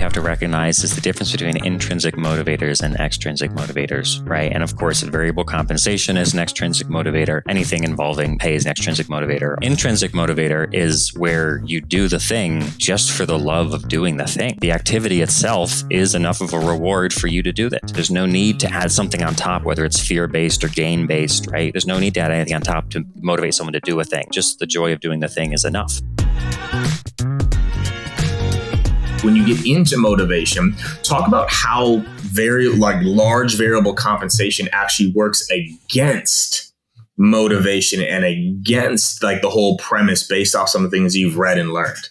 have to recognize is the difference between intrinsic motivators and extrinsic motivators, right? And of course, variable compensation is an extrinsic motivator. Anything involving pay is an extrinsic motivator. Intrinsic motivator is where you do the thing just for the love of doing the thing. The activity itself is enough of a reward for you to do that. There's no need to add something on top, whether it's fear-based or gain-based, right? There's no need to add anything on top to motivate someone to do a thing. Just the joy of doing the thing is enough. When you get into motivation, talk about how large variable compensation actually works against motivation and against the whole premise based off some of the things you've read and learned.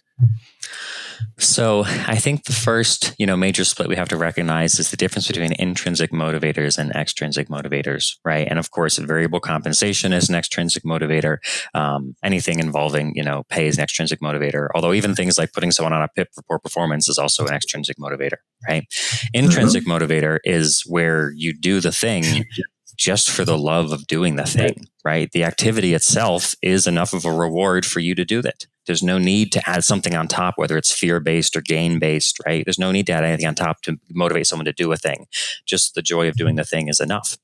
So I think the first, major split we have to recognize is the difference between intrinsic motivators and extrinsic motivators, right? And of course, variable compensation is an extrinsic motivator. Anything involving, pay is an extrinsic motivator. Although even things like putting someone on a PIP for poor performance is also an extrinsic motivator, right? Intrinsic motivator is where you do the thing just for the love of doing the thing, right? The activity itself is enough of a reward for you to do that. There's no need to add something on top, whether it's fear-based or gain-based, right? There's no need to add anything on top to motivate someone to do a thing. Just the joy of doing the thing is enough.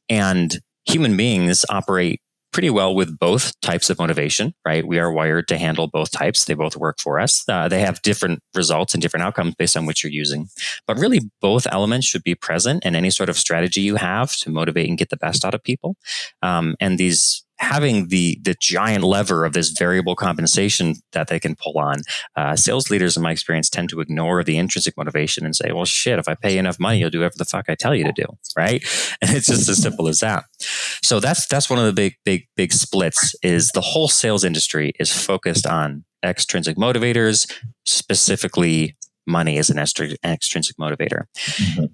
And human beings operate pretty well with both types of motivation, right? We are wired to handle both types. They both work for us. They have different results and different outcomes based on which you're using. But really, both elements should be present in any sort of strategy you have to motivate and get the best out of people. And these having the giant lever of this variable compensation that they can pull on, sales leaders, in my experience, tend to ignore the intrinsic motivation and say, well, shit, if I pay you enough money, you'll do whatever the fuck I tell you to do, right? And it's just as simple as that. So that's one of the big splits. Is the whole sales industry is focused on extrinsic motivators, specifically money as an extrinsic motivator.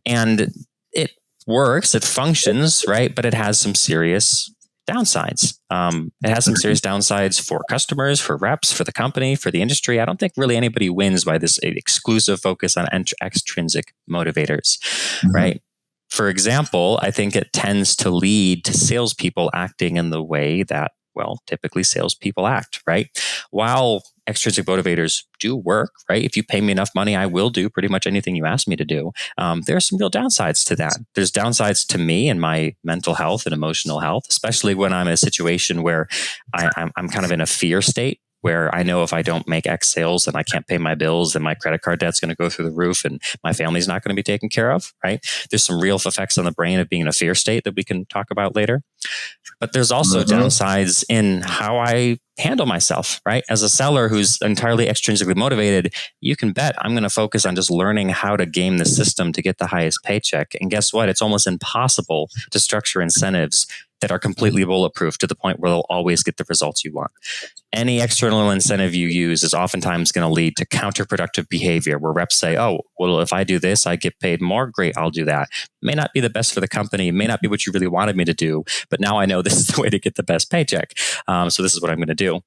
And it works, it functions, right? But it has some serious downsides. It has some serious downsides for customers, for reps, for the company, for the industry. I don't think really anybody wins by this exclusive focus on extrinsic motivators, right? For example, I think it tends to lead to salespeople acting in the way that, typically salespeople act, right? While extrinsic motivators do work, right? If you pay me enough money, I will do pretty much anything you ask me to do. There are some real downsides to that. There's downsides to me and my mental health and emotional health, especially when I'm in a situation where I'm kind of in a fear state, where I know if I don't make X sales and I can't pay my bills and my credit card debt's going to go through the roof and my family's not going to be taken care of, right? There's some real effects on the brain of being in a fear state that we can talk about later. But there's also downsides in how I handle myself, right? As a seller who's entirely extrinsically motivated, you can bet I'm going to focus on just learning how to game the system to get the highest paycheck. And guess what? It's almost impossible to structure incentives that are completely bulletproof to the point where they'll always get the results you want. Any external incentive you use is oftentimes going to lead to counterproductive behavior where reps say, oh, well, if I do this, I get paid more. Great, I'll do that. May not be the best for the company, may not be what you really wanted me to do, but now I know this is the way to get the best paycheck. So this is what I'm going to do.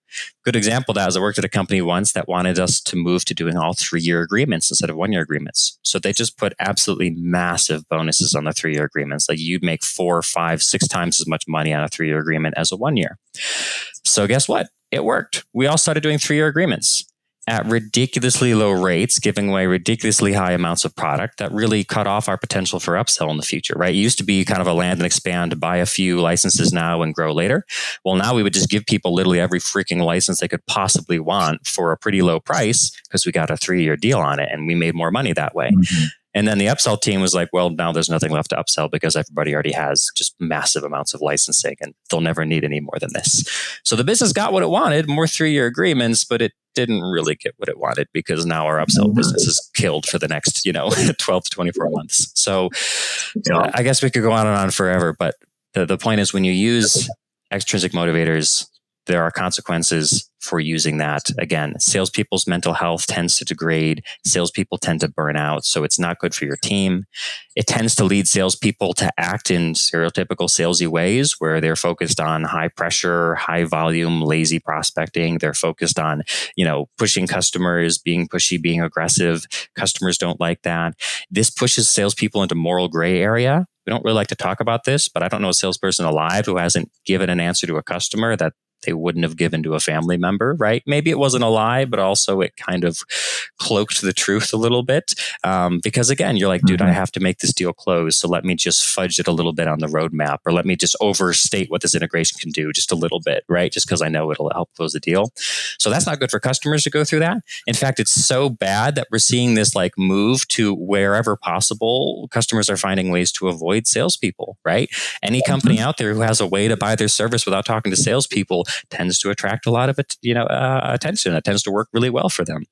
Good example of that is I worked at a company once that wanted us to move to doing all 3-year agreements instead of 1-year agreements. So they just put absolutely massive bonuses on the 3-year agreements. Like you'd make 4, 5, 6 times as much money on a 3-year agreement as a 1-year. So guess what? It worked. We all started doing 3-year agreements at ridiculously low rates, giving away ridiculously high amounts of product that really cut off our potential for upsell in the future, right? It used to be kind of a land and expand, buy a few licenses now and grow later. Well, now we would just give people literally every freaking license they could possibly want for a pretty low price because we got a 3-year deal on it and we made more money that way. And then the upsell team was like, well, now there's nothing left to upsell because everybody already has just massive amounts of licensing and they'll never need any more than this. So the business got what it wanted, more 3-year agreements, but it didn't really get what it wanted because now our upsell business is killed for the next, 12 to 24 months. So I guess we could go on forever, but the point is when you use extrinsic motivators, there are consequences for using that. Again, salespeople's mental health tends to degrade. Salespeople tend to burn out, so it's not good for your team. It tends to lead salespeople to act in stereotypical salesy ways where they're focused on high pressure, high volume, lazy prospecting. They're focused on, pushing customers, being pushy, being aggressive. Customers don't like that. This pushes salespeople into moral gray area. We don't really like to talk about this, but I don't know a salesperson alive who hasn't given an answer to a customer that they wouldn't have given to a family member, right? Maybe it wasn't a lie, but also it kind of cloaked the truth a little bit. Because again, you're like, dude, I have to make this deal close. So let me just fudge it a little bit on the roadmap, or let me just overstate what this integration can do just a little bit, right? Just because I know it'll help close the deal. So that's not good for customers to go through that. In fact, it's so bad that we're seeing this like move to wherever possible, customers are finding ways to avoid salespeople, right? Any company out there who has a way to buy their service without talking to salespeople tends to attract a lot of attention. It tends to work really well for them.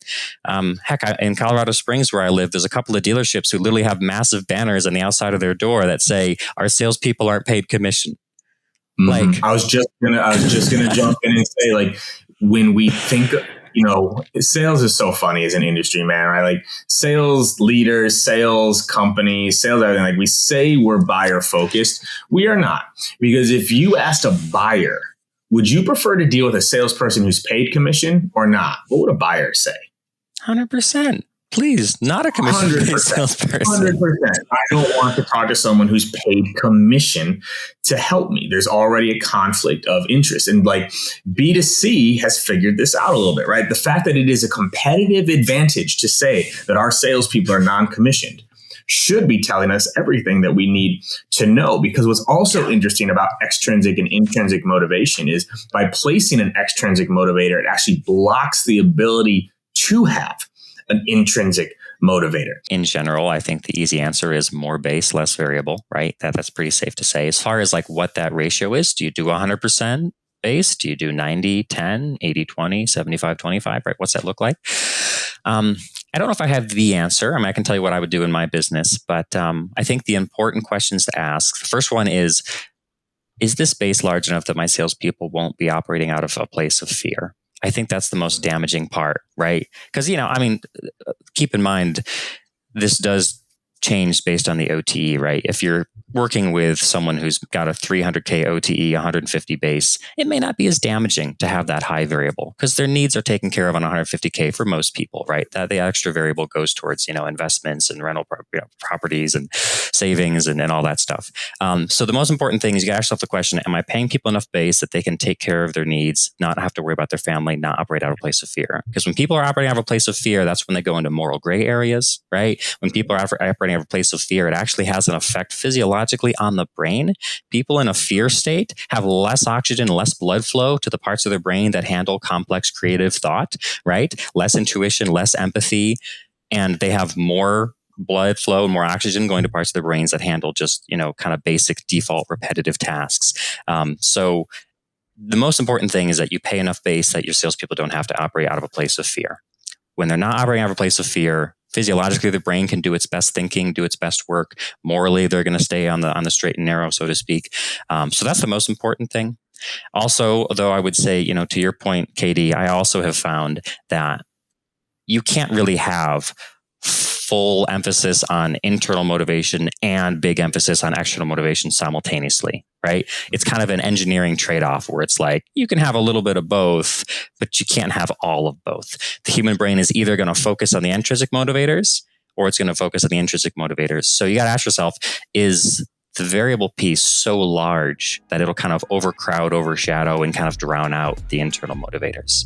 In Colorado Springs, where I live, there's a couple of dealerships who literally have massive banners on the outside of their door that say, "Our salespeople aren't paid commission." Like, I was just gonna jump in and say, like, when we think, sales is so funny as an industry, man, right? Like, sales leaders, sales companies, sales everything. Like, we say we're buyer focused, we are not. Because if you asked a buyer, would you prefer to deal with a salesperson who's paid commission or not? What would a buyer say? 100%. Please, not a commission-based salesperson. 100%. I don't want to talk to someone who's paid commission to help me. There's already a conflict of interest. And like B2C has figured this out a little bit, right? The fact that it is a competitive advantage to say that our salespeople are non-commissioned should be telling us everything that we need to know. Because what's also interesting about extrinsic and intrinsic motivation is by placing an extrinsic motivator, it actually blocks the ability to have an intrinsic motivator. In general, I think the easy answer is more base, less variable, right? That's pretty safe to say. As far as like what that ratio is, do you do 100% base? Do you do 90, 10, 80, 20, 75, 25, right? What's that look like? I don't know if I have the answer. I mean, I can tell you what I would do in my business, but I think the important questions to ask, the first one is this base large enough that my salespeople won't be operating out of a place of fear? I think that's the most damaging part, right? Because, keep in mind, this does change based on the OTE, right? If you're working with someone who's got a 300K OTE, 150 base, it may not be as damaging to have that high variable because their needs are taken care of on 150K for most people, right? That the extra variable goes towards, investments and rental properties and savings and all that stuff. So the most important thing is you got to ask yourself the question, am I paying people enough base that they can take care of their needs, not have to worry about their family, not operate out of a place of fear? Because when people are operating out of a place of fear, that's when they go into moral gray areas, right? When people are operating out of a place of fear, it actually has an effect physiologically on the brain. People in a fear state have less oxygen, less blood flow to the parts of their brain that handle complex creative thought, right? Less intuition, less empathy, and they have more blood flow and more oxygen going to parts of their brains that handle just, kind of basic default repetitive tasks. So the most important thing is that you pay enough base that your salespeople don't have to operate out of a place of fear. When they're not operating out of a place of fear, physiologically, the brain can do its best thinking, do its best work. Morally, they're going to stay on the straight and narrow, so to speak. So that's the most important thing. Also, though, I would say, to your point, Katie, I also have found that you can't really have full emphasis on internal motivation and big emphasis on external motivation simultaneously, right? It's kind of an engineering trade-off where it's like you can have a little bit of both, but you can't have all of both. The human brain is either going to focus on the intrinsic motivators or it's going to focus on the intrinsic motivators. So you got to ask yourself, is the variable piece so large that it'll kind of overcrowd, overshadow, and kind of drown out the internal motivators?